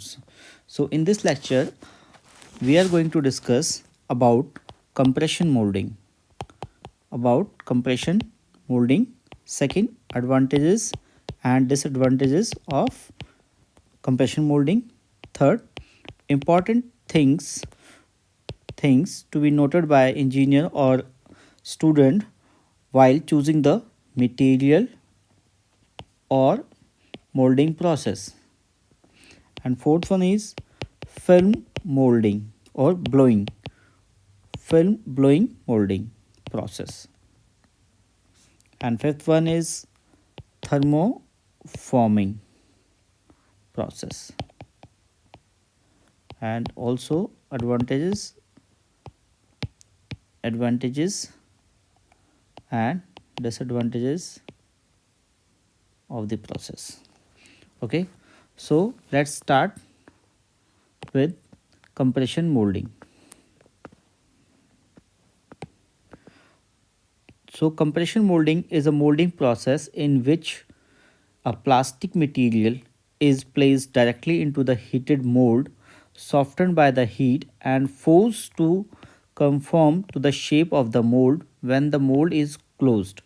So in this lecture we are going to discuss about compression molding. Second, advantages and disadvantages of compression molding. Third, important things to be noted by engineer or student while choosing the material or molding process. And fourth one is film molding or blowing molding process. And fifth one is thermoforming process. And also advantages and disadvantages of the process. Okay, so let's start with compression molding. So compression molding is a molding process in which a plastic material is placed directly into the heated mold, softened by the heat and forced to conform to the shape of the mold when the mold is closed.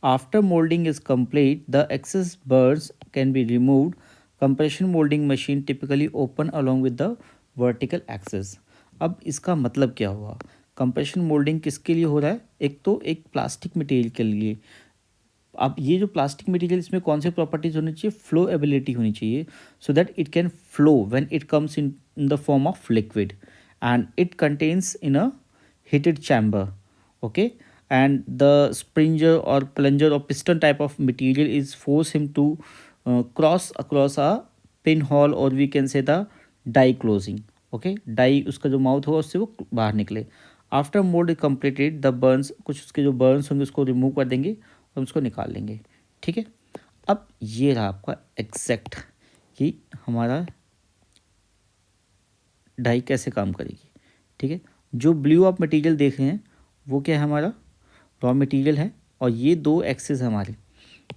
After molding is complete, the excess burrs can be removed. Compression molding machine typically open along with the vertical axis. अब इसका मतलब क्या हुआ? Compression moulding किसके लिए हो रहा है? एक तो एक प्लास्टिक मटेरियल के लिए। अब ये जो प्लास्टिक मटेरियल, इसमें कौन से प्रॉपर्टीज होनी चाहिए? फ्लो एबिलिटी होनी चाहिए, so that it can flow when it comes in the form of liquid and it contains in a heated chamber. Okay, and the springer or plunger or piston type of material is force him to cross across a pinhole, or we can say the die closing. Okay, die उसका जो mouth होगा उससे वो बाहर निकले. After mould is completed the Burns, कुछ उसके Joe Burns होंगे उसको रिमूव कर देंगे और उसको निकाल लेंगे. ठीक है, अब ये रहा आपका एग्जैक्ट कि हमारा डाई कैसे काम करेगी. ठीक है, जो ब्लू आप मटेरियल देख रहे हैं वो क्या है? हमारा रॉ मटेरियल है, और ये दो एक्सेस है हमारे.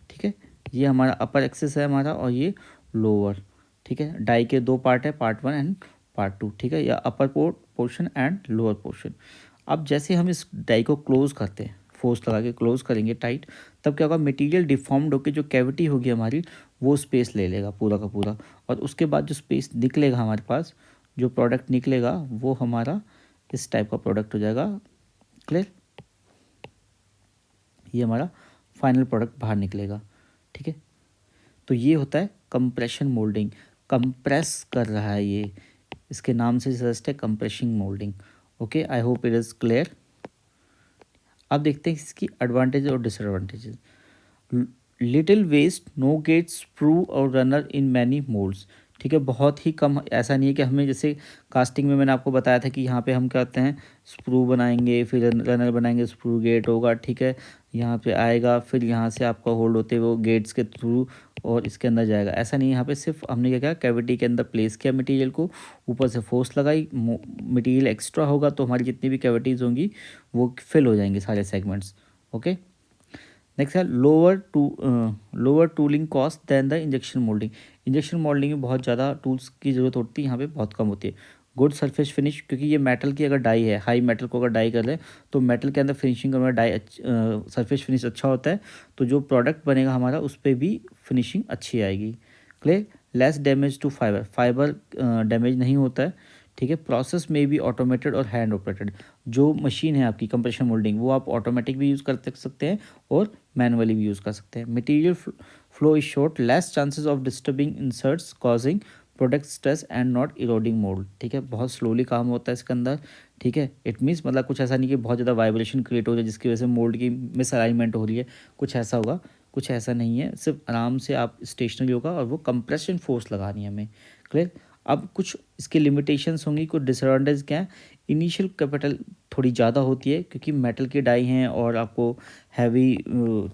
ठीक है, ये हमारा अपर एक्सेस है हमारा, और ये लोअर. ठीक है, डाई के दो पार्ट है, पार्ट 1 एंड पार्ट 2. ठीक है, या upper portion and lower portion. अब जैसे हम इस डाई को क्लोज करते हैं, फोर्स लगा के क्लोज करेंगे टाइट, तब क्या होगा? मटेरियल डिफॉर्म्ड होकर जो कैविटी होगी हमारी वो स्पेस ले लेगा पूरा का पूरा, और उसके बाद जो स्पेस निकलेगा हमारे पास, जो प्रोडक्ट निकलेगा वो हमारा इस टाइप का प्रोडक्ट हो जाएगा. क्लियर? ये हमारा फाइनल प्रोडक्ट बाहर निकलेगा. ठीक है, तो ये होता है कंप्रेशन मोल्डिंग. कंप्रेस कर रहा है ये, इसके नाम से जस्ट है compressing moulding. Okay, I hope it is clear. अब देखते हैं इसकी एडवांटेज और disadvantages. Little waste, no gate, sprue और रनर इन मैनी मोल्ड्स. ठीक है, बहुत ही कम. ऐसा नहीं है कि हमें, जैसे कास्टिंग में मैंने आपको बताया था कि यहाँ पे हम क्या करते हैं, स्प्रू बनाएंगे, फिर रनर बनाएंगे, स्प्रू गेट होगा. ठीक है, यहाँ पे आएगा, फिर यहाँ से आपका होल्ड होते वो गेट्स के थ्रू और इसके अंदर जाएगा. ऐसा नहीं है, यहाँ पे सिर्फ हमने क्या किया, कैविटी के अंदर प्लेस किया मटेरियल को, ऊपर से फोर्स लगाई, मटेरियल एक्स्ट्रा होगा तो हमारी जितनी भी कैविटीज़ होंगी वो फिल हो जाएंगे सारे सेगमेंट्स. ओके, नेक्स्ट है lower tooling cost than the injection moulding. Injection moulding में बहुत ज़्यादा टूल्स की ज़रूरत होती है, यहाँ पे बहुत कम होती है. गुड सरफेस फिनिश, क्योंकि ये मेटल की अगर डाई है, हाई मेटल को अगर डाई कर रहे हैं तो मेटल के अंदर फिनिशिंग का डाई सरफेस फिनिश अच्छा होता है, तो जो प्रोडक्ट बनेगा हमारा उस पर भी फिनिशिंग अच्छी आएगी. Clear? Less damage to fibre damage नहीं होता है. ठीक है, प्रोसेस में भी ऑटोमेटेड और हैंड ऑपरेटेड. जो मशीन है आपकी कंप्रेशन मोल्डिंग, वो आप ऑटोमेटिक भी यूज़ कर सकते हैं और मैनुअली भी यूज़ कर सकते हैं. Material flow is short, less chances of disturbing inserts causing product stress and not eroding mould. ठीक है, बहुत स्लोली काम होता है इसके अंदर. ठीक है, इट मीन्स मतलब कुछ ऐसा नहीं कि बहुत ज़्यादा वाइब्रेशन क्रिएट हो जाए जिसकी वजह से मोल्ड की मिस अलाइनमेंट हो रही है, कुछ ऐसा होगा, कुछ ऐसा नहीं है. सिर्फ आराम से आप स्टेशनरी होगा और वो कंप्रेशन फोर्स लगानी है हमें. क्लियर? अब कुछ इसके लिमिटेशंस होंगी, कुछ डिसएडवांटेज क्या है? इनिशियल कैपिटल थोड़ी ज़्यादा होती है क्योंकि मेटल की डाई हैं और आपको हैवी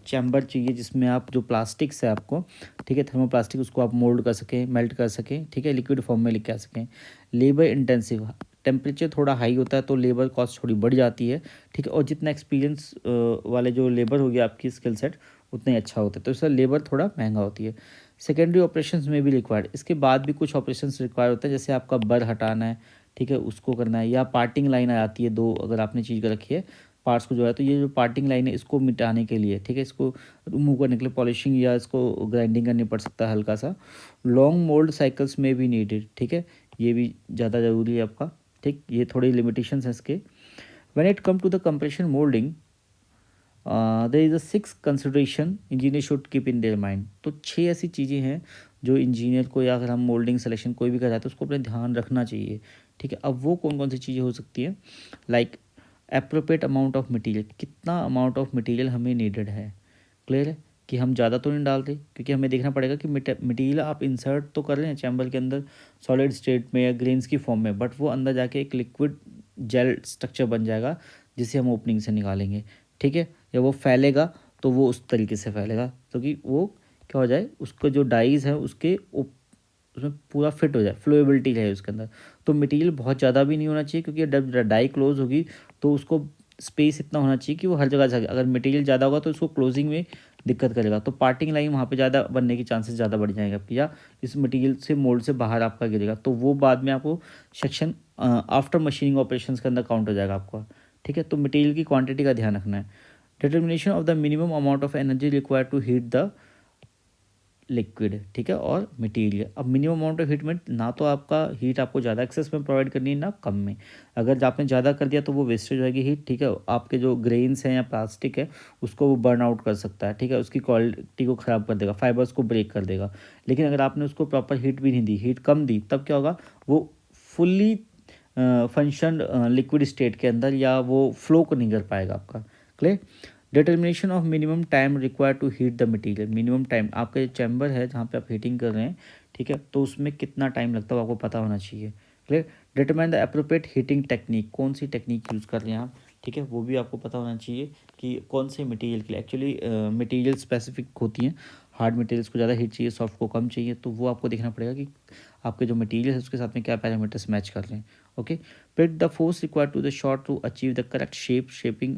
चैम्बर चाहिए जिसमें आप जो प्लास्टिक्स है आपको, ठीक है, थर्मोप्लास्टिक, उसको आप मोल्ड कर सकें, मेल्ट कर सकें. ठीक है, लिक्विड फॉर्म में लेके आ सकें. लेबर इंटेंसिव, टेम्परेचर थोड़ा हाई होता है तो लेबर कॉस्ट थोड़ी बढ़ जाती है. ठीक है, और जितना एक्सपीरियंस वाले जो लेबर होगी आपकी स्किल सेट उतना ही अच्छा होता है, तो इसका लेबर थोड़ा महंगा होती है. सेकेंडरी ऑपरेशंस में भी रिक्वायर्ड, इसके बाद भी कुछ ऑपरेशंस रिक्वायर होते हैं, जैसे आपका बर हटाना है, ठीक है, उसको करना है, या पार्टिंग लाइन आ जाती है दो, अगर आपने चीज़ कर रखी है पार्ट्स को जो है, तो ये जो पार्टिंग लाइन है इसको मिटाने के लिए, ठीक है, इसको रिमूव करने के लिए पॉलिशिंग या इसको ग्राइंडिंग करनी पड़ सकता है हल्का सा। लॉन्ग मोल्ड साइकिल्स में भी नीडेड, ठीक है, ये भी ज़्यादा ज़रूरी है आपका, ठीक, ये थोड़ी लिमिटेशंस हैं इसके। When it come to the compression moulding there is a 6 consideration engineer should keep in their mind. तो 6 ऐसी चीज़ें हैं जो इंजीनियर को, या अगर हम मोल्डिंग सिलेक्शन कोई भी कर रहा है तो उसको अपने ध्यान रखना चाहिए, ठीक है। अब वो कौन कौन सी चीज़ें हो सकती हैं, like appropriate amount of material, कितना अमाउंट ऑफ मटेरियल हमें नीडेड है, क्लियर है कि हम ज़्यादा तो नहीं डाल रहे, क्योंकि हमें देखना पड़ेगा कि मटेरियल आप इंसर्ट तो कर रहे हैं चैम्बर के अंदर सॉलिड स्टेट में या ग्रेन्स की फॉर्म में, बट वो अंदर जाके एक लिक्विड जेल स्ट्रक्चर बन जाएगा जिसे हम ओपनिंग से निकालेंगे, ठीक है। या वो फैलेगा तो वो उस तरीके से फैलेगा क्योंकि वो क्या हो जाए, उसका जो डाइज है उसके उसमें पूरा फिट हो जाए, फ्लोएबिलिटी रहे उसके अंदर। तो मटेरियल बहुत ज़्यादा भी नहीं होना चाहिए, क्योंकि जब डाई क्लोज होगी तो उसको स्पेस इतना होना चाहिए कि वो हर जगह जा, अगर मटेरियल ज़्यादा होगा तो उसको क्लोजिंग में दिक्कत करेगा, तो पार्टिंग लाइन वहाँ पे ज़्यादा बनने के चांसेस ज़्यादा बढ़ जाएंगे आपकी, या इस मटेरियल से मोल्ड से बाहर आपका गिरेगा, तो वो बाद में आपको सेक्शन आफ्टर मशीनिंग ऑपरेशंस के अंदर काउंट हो जाएगा आपका, ठीक है। तो मटेरियल की क्वांटिटी का ध्यान रखना है। Determination of the minimum amount of energy required to heat the liquid, ठीक है, और मटेरियल। अब मिनिमम अमाउंट ऑफ हीट में ना तो आपका हीट आपको ज़्यादा एक्सेस में प्रोवाइड करनी है ना कम में, अगर आपने ज़्यादा कर दिया तो वो वेस्टेज होगी हीट, ठीक है, आपके जो ग्रेन्स हैं या प्लास्टिक है उसको वो बर्न आउट कर सकता है, ठीक है, उसकी क्वालिटी को ख़राब कर देगा, फाइबर्स को ब्रेक कर देगा। लेकिन अगर आपने उसको प्रॉपर हीट भी नहीं दी, हीट कम दी, तब क्या होगा, वो फुल्ली फंक्शन लिक्विड स्टेट के अंदर, या वो फ्लो को नहीं कर पाएगा आपका, clear. Determination of minimum time required to heat the material, minimum time आपका जो चैम्बर है जहाँ पे आप हीटिंग कर रहे हैं, ठीक है, तो उसमें कितना टाइम लगता है आपको पता होना चाहिए, clear. Determine the appropriate heating technique, कौन सी टेक्निक यूज़ कर रहे हैं आप, ठीक है, वो भी आपको पता होना चाहिए कि कौन से मटेरियल के लिए, एक्चुअली मटेरियल स्पेसिफिक होती हैं, हार्ड मटेरियल्स को ज़्यादा हीट चाहिए, सॉफ्ट को कम चाहिए, तो वो आपको देखना पड़ेगा कि आपके जो मटेरियल है उसके साथ में क्या पैरामीटर्स मैच कर रहे हैं, okay. Pit the force required to the shot to achieve the correct shaping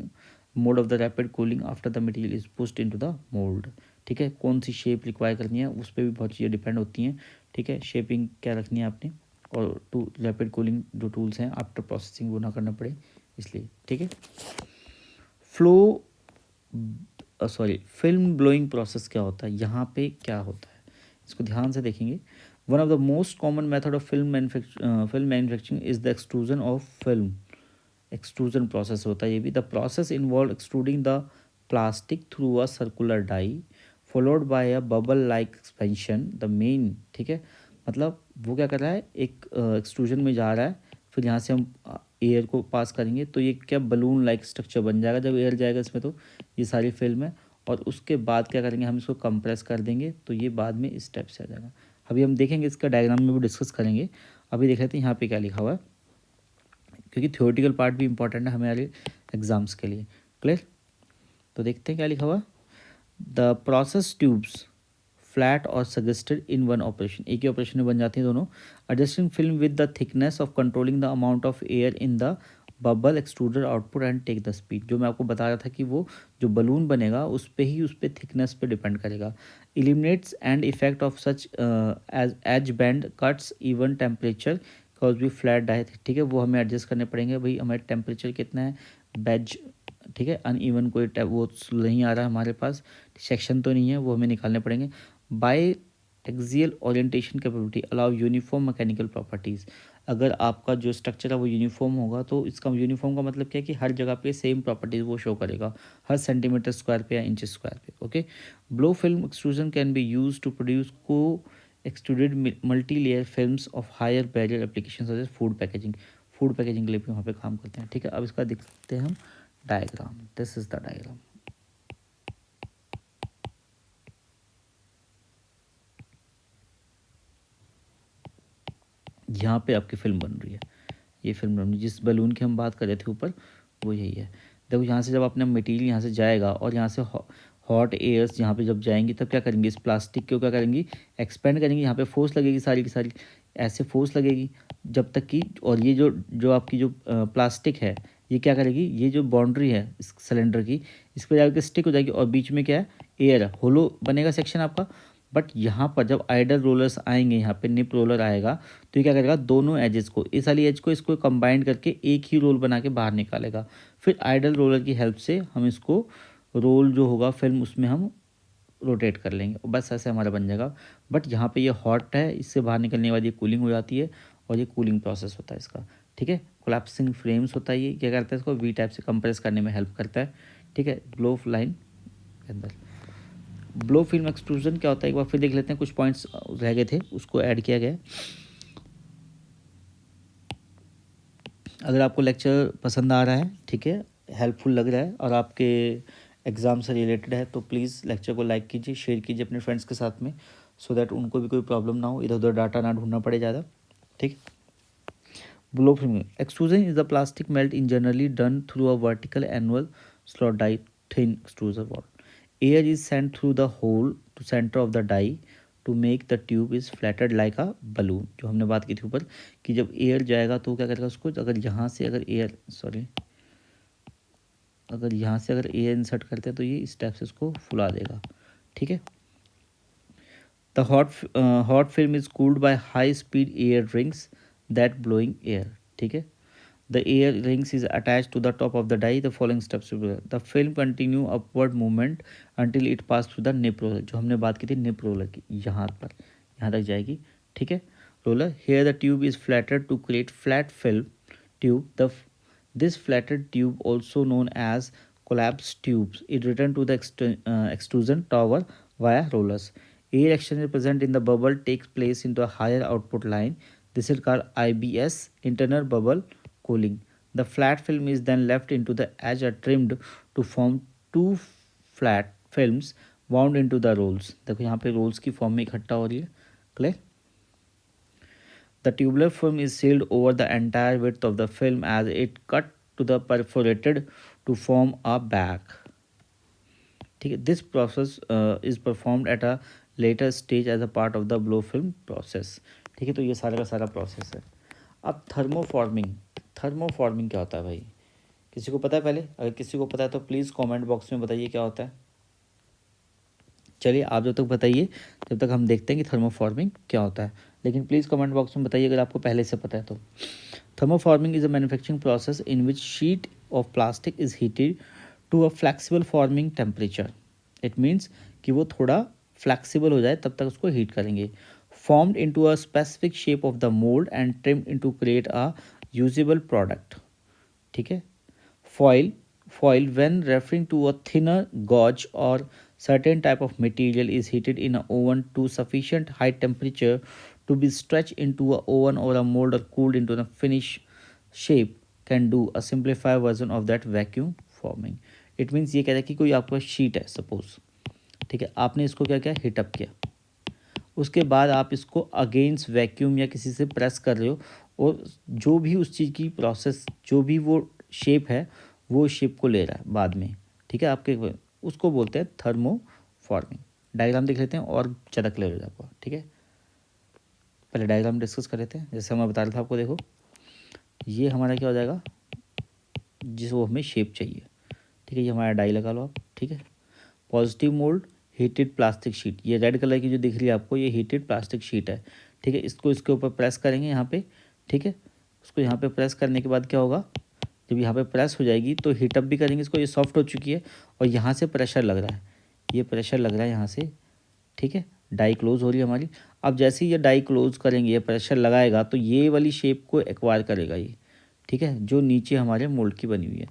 mode of the rapid cooling after the material is pushed into the mould, ठीक है, कौन सी शेप रिक्वायर करनी है उस पर भी बहुत चीज़ें डिपेंड होती हैं, ठीक है, शेपिंग क्या रखनी है आपने, और टू रैपिड कूलिंग जो टूल्स हैं आफ्टर प्रोसेसिंग वो ना करना पड़े इसलिए, ठीक है। Flow sorry film blowing process क्या होता है, यहाँ पे क्या होता है इसको ध्यान से देखेंगे। One of the most common method of film manufacturing is the extrusion of film, extrusion process होता है ये भी। The process involve extruding the plastic through a circular die followed by a bubble like expansion the main, ठीक है, मतलब वो क्या कर रहा है, एक एक्सट्रूजन में जा रहा है, फिर यहाँ से हम एयर को पास करेंगे तो ये क्या बलून लाइक स्ट्रक्चर बन जाएगा, जब एयर जाएगा इसमें तो ये सारी फिल्म है, और उसके बाद क्या करेंगे हम इसको कंप्रेस कर देंगे, तो ये बाद में इस स्टेप से आ जाएगा। अभी हम देखेंगे इसका डायग्राम में भी डिस्कस करेंगे, अभी देख लेते हैं यहाँ पे क्या लिखा हुआ है, क्योंकि थियोरेटिकल पार्ट भी इंपॉर्टेंट है हमारे एग्जाम्स के लिए, क्लियर। तो देखते हैं क्या लिखा हुआ, द प्रोसेस ट्यूब्स फ्लैट और सजेस्टेड इन वन ऑपरेशन, एक ही ऑपरेशन में बन जाती हैं दोनों। Adjusting film with the thickness of controlling the amount of air in the bubble extruder output and take the speed, जो मैं आपको बता रहा था कि वो जो बलून बनेगा उस पर ही, उस पर थिकनेस पे डिपेंड करेगा। Eliminates and effect of such as band cuts even temperature cause भी फ्लैट डाई, ठीक है, वो हमें एडजस्ट करने पड़ेंगे, भाई हमारे टेम्परेचर कितना है, बैज, ठीक है, अनइवन कोई वो नहीं आ रहा है हमारे पास, सेक्शन तो नहीं है, वो हमें निकालने पड़ेंगे। Biaxial orientation capability allow uniform mechanical properties, अगर आपका जो स्ट्रक्चर है वो यूनिफॉर्म होगा तो इसका यूनिफॉर्म का मतलब क्या है कि हर जगह पे सेम प्रॉपर्टीज़ वो शो करेगा, हर सेंटीमीटर स्क्वायर पे या इंच स्क्वायर पे, okay. Blow film extrusion can be use to produce co extruded multi layer films of higher barrier application such as food packaging, food packaging के लिए भी वहाँ पे काम करते हैं, ठीक है। अब इसका देखते हैं हम diagram, this is the diagram. यहाँ पे आपकी फिल्म बन रही है, ये फिल्म बन रही है, जिस बलून की हम बात कर रहे थे ऊपर वो यही है। देखो यहाँ से जब अपना मटेरियल यहाँ से जाएगा और यहाँ से हॉट एयर्स यहाँ पे जब जाएंगी तब क्या करेंगे, इस प्लास्टिक को क्या करेंगी, एक्सपेंड करेंगे, यहाँ पे फोर्स लगेगी सारी की सारी, ऐसे फोर्स लगेगी जब तक कि, और ये जो जो आपकी जो प्लास्टिक है ये क्या करेगी, ये जो बाउंड्री है इस सिलेंडर की, इस पर जाकर स्टिक हो जाएगी, और बीच में क्या है, एयर है, होलो बनेगा सेक्शन आपका, बट यहाँ पर जब आइडल रोलर्स आएंगे, यहाँ पे निप रोलर आएगा तो ये क्या करेगा, दोनों एजेस को, इस वाली एज को इसको कंबाइन करके एक ही रोल बना के बाहर निकालेगा। फिर आइडल रोलर की हेल्प से हम इसको रोल जो होगा फिल्म उसमें हम रोटेट कर लेंगे, बस ऐसे हमारा बन जाएगा। बट यहाँ पे ये हॉट है, इससे बाहर निकलने के बाद ये कूलिंग हो जाती है और ये कूलिंग प्रोसेस होता है इसका। ठीक है, कोलैप्सिंग फ्रेम्स होता है, ये क्या करता है, इसको वी टाइप से कंप्रेस करने में हेल्प करता है। ठीक है, ब्लो लाइन के अंदर ब्लो फिल्म एक्सट्रूजन क्या होता है, एक बार फिर देख लेते हैं, कुछ पॉइंट्स रह गए थे उसको ऐड किया गया है। अगर आपको लेक्चर पसंद आ रहा है, ठीक है, हेल्पफुल लग रहा है और आपके एग्ज़ाम से रिलेटेड है, तो प्लीज़ लेक्चर को लाइक कीजिए, शेयर कीजिए अपने फ्रेंड्स के साथ में, सो दैट उनको भी कोई प्रॉब्लम ना हो, इधर उधर डाटा ना ढूंढना पड़े ज़्यादा। ठीक। Blow film extrusion is the plastic melt in generally done through a vertical annual slot die thin extruder wall. Air is sent through the hole to centre of the die to make the tube is flatted like a balloon. जो हमने बात की थी ऊपर कि जब air जाएगा तो क्या करेगा उसको, अगर यहाँ से अगर एयर अगर यहाँ से अगर एयर इंसर्ट करते हैं तो ये इस टाइप से उसको फुला देगा। ठीक है, the hot film is cooled by high speed air rings that blowing air. ठीक है, the air rings is attached to the top of the die. The following steps will be there. The film continue upward movement until it pass through the nip roller, जो हमने बात की थी nip roller की, यहाँ पर यहाँ तक जाएगी। ठीक है, roller here the tube is flattened to create flat film tube. This flattened tube also known as collapsed tubes. It return to the extrusion tower via rollers. Air exchange present in the bubble takes place into a higher output line. This is called IBS, internal bubble cooling. The flat film is then left into the edge are trimmed to form two flat films wound into the rolls. देखो यहाँ पे rolls की form में इकट्ठा हो रही है। Clear? The tubular film is sealed over the entire width of the film as it cut to the perforated to form a bag. ठीक है, this process is performed at a later stage as a part of the blow film process. ठीक है, तो ये सारा का सारा process है। अब थर्मोफॉर्मिंग क्या होता है भाई, किसी को पता है? पहले अगर किसी को पता है तो प्लीज़ कमेंट बॉक्स में बताइए क्या होता है। चलिए आप जब तक बताइए, जब तक हम देखते हैं कि थर्मोफॉर्मिंग क्या होता है, लेकिन प्लीज़ कमेंट बॉक्स में बताइए अगर आपको पहले से पता है तो। Thermoforming is a manufacturing process in which sheet of plastic is heated to a flexible forming temperature. It means कि वो थोड़ा फ्लैक्सिबल हो जाए तब तक उसको हीट करेंगे। Formed into a specific shape of the mould and trimmed into create a usable product. ठीक है, foil when referring to a thinner gauge or certain type of material is heated in an oven to sufficient high temperature to be stretched into a oven or a mold or cooled into a finished shape can do a simplified version of that vacuum forming. It means ये कहता है कि कोई आपका sheet है suppose, ठीक है, आपने इसको क्या किया, हीटअप किया, उसके बाद आप इसको अगेंस्ट वैक्यूम या किसी से प्रेस कर रहे हो और जो भी उस चीज़ की प्रोसेस, जो भी वो शेप है वो शेप को ले रहा है बाद में। ठीक है, आपके उसको बोलते हैं थर्मोफॉर्मिंग। डायग्राम देख लेते हैं और ज़्यादा क्लियर हो जाएगा। ठीक है, पहले डायग्राम डिस्कस कर लेते हैं। जैसे मैं बता रहा था आपको, देखो ये हमारा क्या हो जाएगा, जिस वो हमें शेप चाहिए। ठीक है, ये हमारा डाई लगा लो आप। ठीक है, positive mould heated plastic sheet, ये रेड कलर की जो दिख रही है आपको, ये हीटेड प्लास्टिक शीट है। ठीक है, इसको इसके ऊपर प्रेस करेंगे यहाँ पे। ठीक है, उसको यहाँ पे प्रेस करने के बाद क्या होगा, जब यहाँ पे प्रेस हो जाएगी तो हीटअप भी करेंगे इसको, ये सॉफ्ट हो चुकी है और यहाँ से प्रेशर लग रहा है, ये प्रेशर लग रहा है यहाँ से। ठीक है, डाई क्लोज हो रही है हमारी। अब जैसे ही ये डाई क्लोज करेंगे, ये प्रेशर लगाएगा तो ये वाली शेप को एक्वायर करेगा ये। ठीक है, जो नीचे हमारे मोल्ड की बनी हुई है।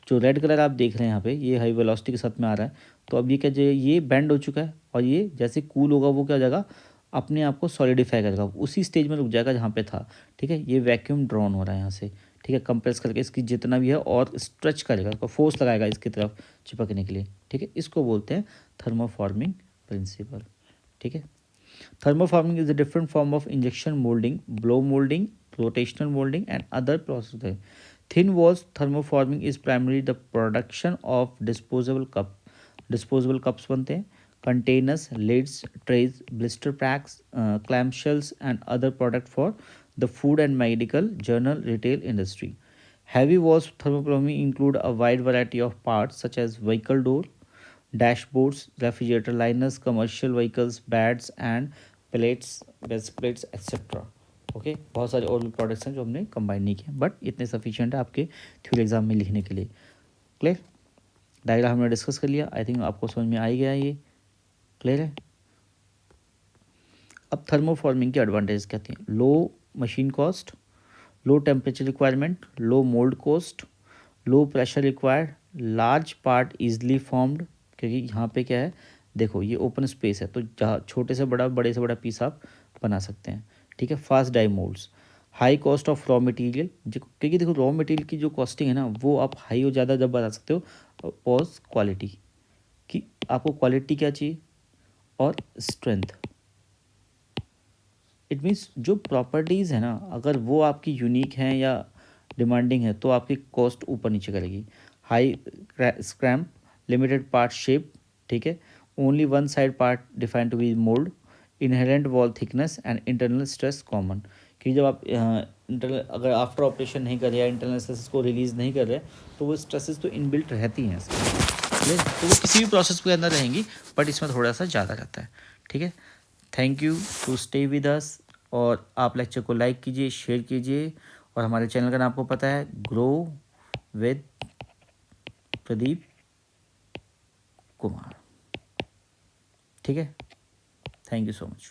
जो रेड कलर आप देख रहे हैं यहाँ पे, ये हाई वेलोसिटी के साथ में आ रहा है। तो अब ये क्या, जो ये बेंड हो चुका है और ये जैसे कूल होगा वो क्या हो जाएगा, अपने आप को सॉलिडिफाई करेगा, उसी स्टेज में रुक जाएगा जहाँ पे था। ठीक है, ये वैक्यूम ड्रॉन हो रहा है यहाँ से। ठीक है, कंप्रेस करके इसकी जितना भी है और स्ट्रेच करेगा, उसको फोर्स लगाएगा इसकी तरफ चिपकने के लिए। ठीक है, इसको बोलते हैं थर्मोफॉर्मिंग प्रिंसिपल। ठीक है, thermoforming is a different form of injection moulding, blow moulding, rotational moulding and other process. Thin walls thermoforming is primarily the production of disposable cups बनते हैं, containers, lids, trays, blister packs, clamshells and other product for the food and medical, journal, retail industry. Heavy walls thermoforming include a wide variety of parts such as vehicle door, dashboards, refrigerator liners, commercial vehicles, bats and plates, base plates etcetera. Okay, बहुत सारे और भी products हैं जो हमने combine नहीं किए, but इतने सफिशिएंट है आपके थ्योरी एग्जाम में लिखने के लिए। क्लियर? डायग्राम हमने डिस्कस कर लिया, आई थिंक आपको समझ में आ ही गया ये। क्लियर है? अब थर्मोफॉर्मिंग की एडवांटेज क्या थी? Low machine cost, low temperature requirement, low mould cost, low pressure required, large part easily formed, क्योंकि यहाँ पे क्या है, देखो ये ओपन स्पेस है तो जहाँ छोटे से बड़ा, बड़े से बड़ा पीस आप बना सकते हैं। ठीक है, fast die moulds, high cost of raw material, क्योंकि देखो रॉ मटेरियल की जो कॉस्टिंग है ना वो आप हाई और ज़्यादा जब बना सकते हो, पॉज क्वालिटी, कि आपको क्वालिटी क्या चाहिए और स्ट्रेंथ। इट मीन्स जो प्रॉपर्टीज़ है ना अगर वो आपकी यूनिक हैं या डिमांडिंग है तो आपकी कॉस्ट ऊपर नीचे करेगी। High scrap, limited part shape, ठीक है, only one side part defined to be mould, inherent wall thickness and internal stress common. कि जब आप इंटरनल अगर आफ्टर ऑपरेशन नहीं कर रहे या इंटरनल स्ट्रेस को रिलीज़ नहीं कर रहे तो वो स्ट्रेसेस तो इनबिल्ट रहती हैं इसमें। ठीक है, तो वो किसी भी प्रोसेस के अंदर रहेंगी, बट इसमें थोड़ा सा ज़्यादा रहता है। ठीक है, thank you to stay with us. और आप लेक्चर को लाइक कीजिए, शेयर कीजिए, और हमारे चैनल का नाम आपको पता है, ग्रो विद प्रदीप कुमार। ठीक है, थैंक यू सो मच।